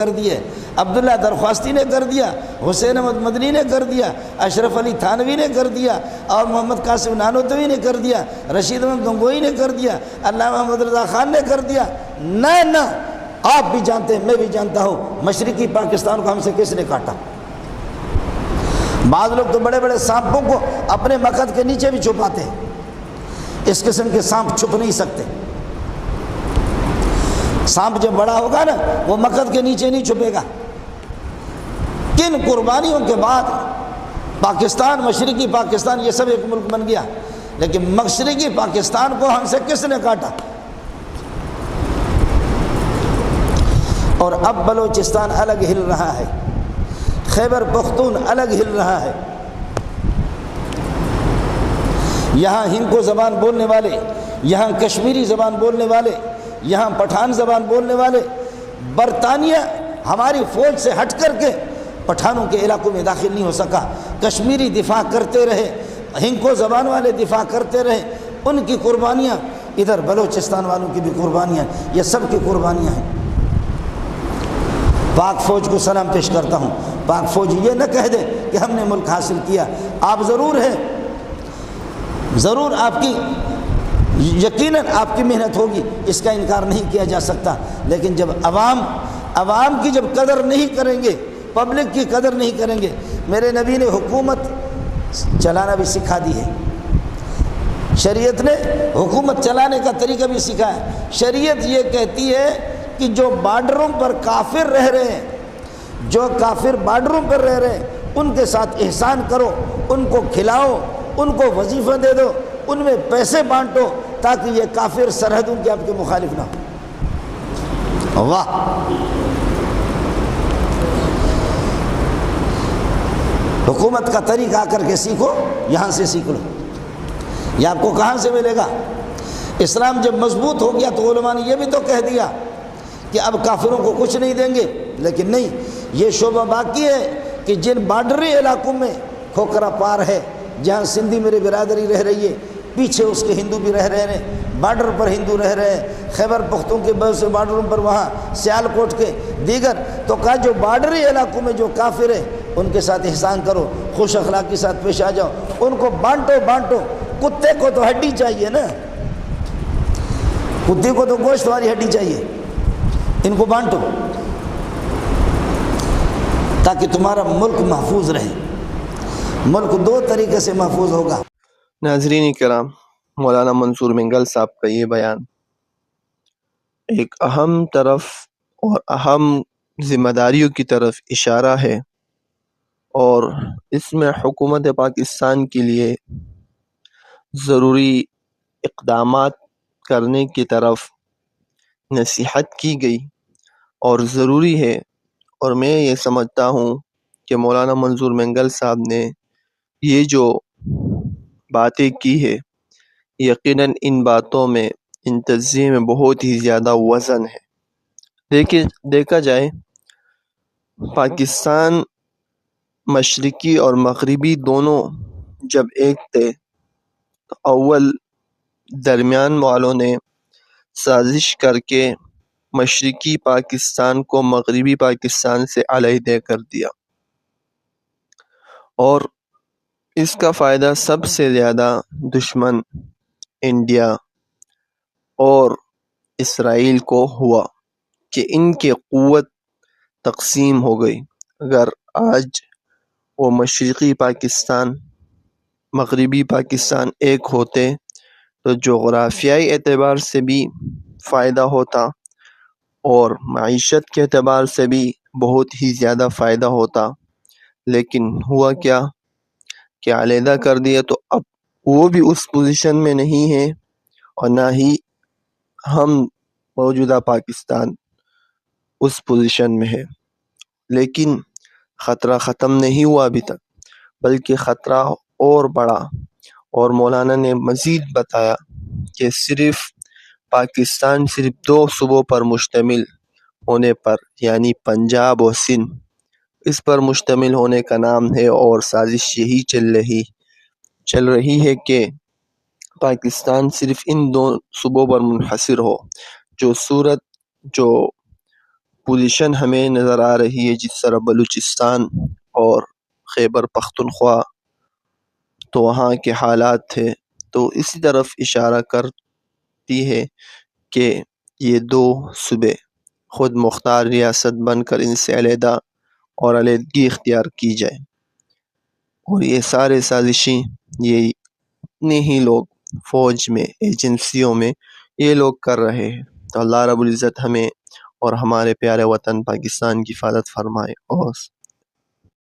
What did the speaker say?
کر دیے، عبداللہ درخواستی نے کر دیا، حسین احمد مدنی نے کر دیا، اشرف علی تھانوی نے کر دیا، اور محمد قاسم نانوتوی نے کر دیا، رشید احمد گنگوئی نے کر دیا، علامہ محمد رضا خان نے کر دیا۔ نہ آپ بھی جانتے ہیں، میں بھی جانتا ہوں، مشرقی پاکستان کو ہم سے کس نے کاٹا؟ بعض لوگ تو بڑے بڑے سانپوں کو اپنے مقد کے نیچے بھی چھپاتے ہیں، اس قسم کے سانپ چھپ نہیں سکتے۔ سانپ جب بڑا ہوگا نا وہ مقد کے نیچے نہیں چھپے گا۔ کن قربانیوں کے بعد پاکستان، مشرقی پاکستان یہ سب ایک ملک بن گیا، لیکن مشرقی پاکستان کو ہم سے کس نے کاٹا؟ اور اب بلوچستان الگ ہل رہا ہے، خیبر پختون الگ ہل رہا ہے۔ یہاں ہندکو زبان بولنے والے، یہاں کشمیری زبان بولنے والے، یہاں پٹھان زبان بولنے والے، برطانیہ ہماری فوج سے ہٹ کر کے پٹھانوں کے علاقوں میں داخل نہیں ہو سکا۔ کشمیری دفاع کرتے رہے، ہندکو زبان والے دفاع کرتے رہے، ان کی قربانیاں، ادھر بلوچستان والوں کی بھی قربانیاں، یہ سب کی قربانیاں ہیں۔ پاک فوج کو سلام پیش کرتا ہوں۔ پاک فوج یہ نہ کہہ دے کہ ہم نے ملک حاصل کیا، آپ ضرور ہیں، ضرور آپ کی، یقیناً آپ کی محنت ہوگی، اس کا انکار نہیں کیا جا سکتا، لیکن جب عوام کی جب قدر نہیں کریں گے، پبلک کی قدر نہیں کریں گے۔ میرے نبی نے حکومت چلانا بھی سکھا دی ہے، شریعت نے حکومت چلانے کا طریقہ بھی سکھایا۔ شریعت یہ کہتی ہے کہ جو بارڈروں پر کافر رہ رہے ہیں، جو کافر بارڈروں پر رہ رہے ہیں، ان کے ساتھ احسان کرو، ان کو کھلاؤ، ان کو وظیفہ دے دو، ان میں پیسے بانٹو، تاکہ یہ کافر سرحدوں کے آپ کے مخالف نہ ہو۔ واہ! حکومت کا طریقہ آ کر کے سیکھو، یہاں سے سیکھ لو۔ یہ آپ کو کہاں سے ملے گا؟ اسلام جب مضبوط ہو گیا تو علماء نے یہ بھی تو کہہ دیا کہ اب کافروں کو کچھ نہیں دیں گے، لیکن نہیں، یہ شعبہ باقی ہے کہ جن بارڈری علاقوں میں کھوکھرا پار ہے، جہاں سندھی میری برادری رہ رہی ہے، پیچھے اس کے ہندو بھی رہ رہے ہیں، بارڈر پر ہندو رہ رہے ہیں، خیبر پختون کے بہت سے بارڈروں پر، وہاں سیالکوٹ کے دیگر، تو کہا جو بارڈری علاقوں میں جو کافر ہیں ان کے ساتھ احسان کرو، خوش اخلاقی کے ساتھ پیش آ جاؤ، ان کو بانٹو۔ کتے کو تو ہڈی چاہیے نا، کتے کو تو گوشت والی ہڈی چاہیے، ان کو بانٹو تاکہ تمہارا ملک محفوظ رہے۔ ملک دو طریقے سے محفوظ ہوگا۔ ناظرین کرام، مولانا منصور منگل صاحب کا یہ بیان ایک اہم طرف اور اہم ذمہ داریوں کی طرف اشارہ ہے، اور اس میں حکومت پاکستان کے لیے ضروری اقدامات کرنے کی طرف نصیحت کی گئی، اور ضروری ہے، اور میں یہ سمجھتا ہوں کہ مولانا منصور منگل صاحب نے یہ جو باتیں کی ہے، یقیناً ان باتوں میں، ان تجزیے میں بہت ہی زیادہ وزن ہے۔ دیکھا جائے، پاکستان مشرقی اور مغربی دونوں جب ایک تھے تو اول درمیان والوں نے سازش کر کے مشرقی پاکستان کو مغربی پاکستان سے علیحدہ کر دیا، اور اس کا فائدہ سب سے زیادہ دشمن انڈیا اور اسرائیل کو ہوا کہ ان کی قوت تقسیم ہو گئی۔ اگر آج وہ مشرقی پاکستان، مغربی پاکستان ایک ہوتے تو جغرافیائی اعتبار سے بھی فائدہ ہوتا، اور معیشت کے اعتبار سے بھی بہت ہی زیادہ فائدہ ہوتا، لیکن ہوا کیا کہ علیحدہ کر دیا، تو اب وہ بھی اس پوزیشن میں نہیں ہے، اور نہ ہی ہم موجودہ پاکستان اس پوزیشن میں ہے۔ لیکن خطرہ ختم نہیں ہوا ابھی تک، بلکہ خطرہ اور بڑھا، اور مولانا نے مزید بتایا کہ پاکستان صرف 2 صوبوں پر مشتمل ہونے پر، یعنی پنجاب اور سندھ، اس پر مشتمل ہونے کا نام ہے، اور سازش یہی چل رہی ہے کہ پاکستان صرف ان 2 صوبوں پر منحصر ہو، جو پوزیشن ہمیں نظر آ رہی ہے، جس طرح بلوچستان اور خیبر پختونخوا تو وہاں کے حالات تھے، تو اسی طرف اشارہ کرتی ہے کہ یہ دو صوبے خود مختار ریاست بن کر ان سے علیحدہ اور علیحدگی اختیار کی جائے، اور یہ سارے سازشیں یہ اتنے ہی لوگ فوج میں، ایجنسیوں میں یہ لوگ کر رہے ہیں۔ تو اللہ رب العزت ہمیں اور ہمارے پیارے وطن پاکستان کی حفاظت فرمائے۔ اور